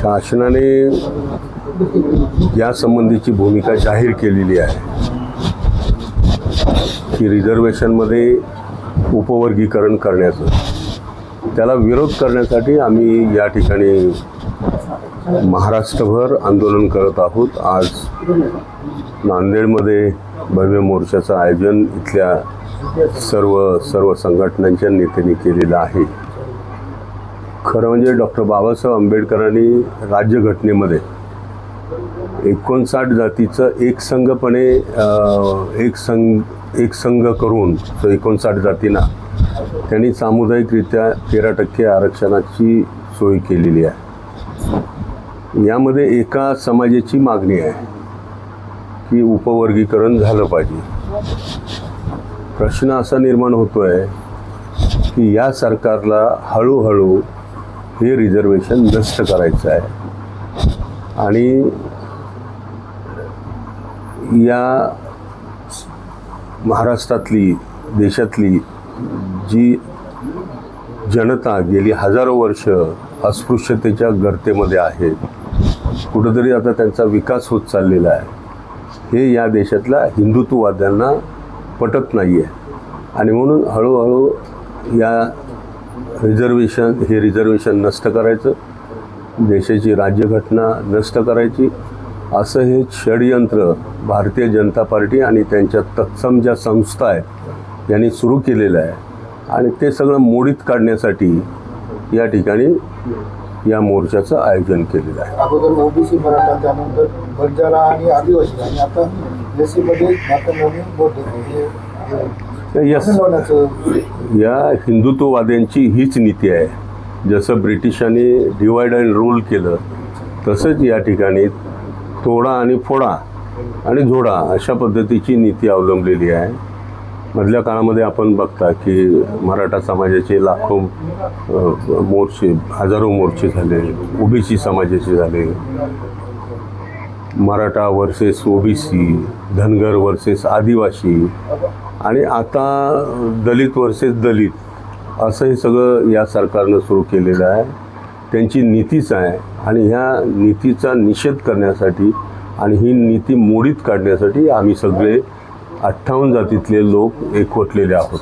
शासनाने यासंबंधीची भूमिका जाहीर केलेली आहे की रिझर्वेशनमध्ये उपवर्गीकरण करण्याचं, त्याला विरोध करण्यासाठी आम्ही या ठिकाणी महाराष्ट्रभर आंदोलन करत आहोत. आज नांदेडमध्ये भव्य मोर्चाचं आयोजन इथल्या सर्व संघटनांच्या नेत्यांनी केलेलं आहे. खरं म्हणजे डॉक्टर बाबासाहेब आंबेडकरांनी राज्यघटनेमध्ये 59 जातीचं एक संघ करून 59 जातींना त्यांनी सामुदायिकरित्या 13% आरक्षणाची सोय केलेली आहे. यामध्ये एका समाजाची मागणी आहे की उपवर्गीकरण झालं पाहिजे. प्रश्न असा निर्माण होतोय की या सरकारला हळूहळू हे रिझर्वेशन नष्ट करायचं आहे आणि या महाराष्ट्रातली, देशातली जी जनता गेली हजारो वर्ष अस्पृश्यतेच्या गर्तेमध्ये आहे, कुठंतरी आता त्यांचा विकास होत चाललेला आहे, हे या देशातल्या हिंदुत्ववाद्यांना पटत नाही आहे. आणि म्हणून हळूहळू या रिझर्वेशन नष्ट करायचं, देशाची राज्यघटना नष्ट करायची, असं हे षडयंत्र भारतीय जनता पार्टी आणि त्यांच्या तत्सम ज्या संस्था आहेत यांनी सुरू केलेलं आहे. आणि ते सगळं मोडीत काढण्यासाठी या ठिकाणी या मोर्चाचं आयोजन केलेलं आहे. अगोदर ओबीसी, मराठा, त्यानंतर बंजारा आणि आदिवासी, आणि आता एससीमध्ये या हिंदुत्ववाद्यांची हीच नीती आहे. जसं ब्रिटिशांनी डिवाइड अँड रूल केलं तसंच या ठिकाणी तोडा आणि फोडा आणि जोडा अशा पद्धतीची नीती अवलंबलेली आहे. मधल्या काळामध्ये आपण बघता की मराठा समाजाचे लाखो मोर्चे, हजारो मोर्चे झाले, ओबीसी समाजाचे झाले, Maratha versus OBC, Dhangar versus आदिवासी, आणि आता दलित वर्सेस दलित, असं हे सगळं या सरकारनं सुरू केलेलं आहे. त्यांची नीतीच आहे आणि ह्या नीतीचा निषेध करण्यासाठी आणि ही नीती मोडीत काढण्यासाठी आम्ही सगळे 58 जातीतले लोक एकवटलेले आहोत.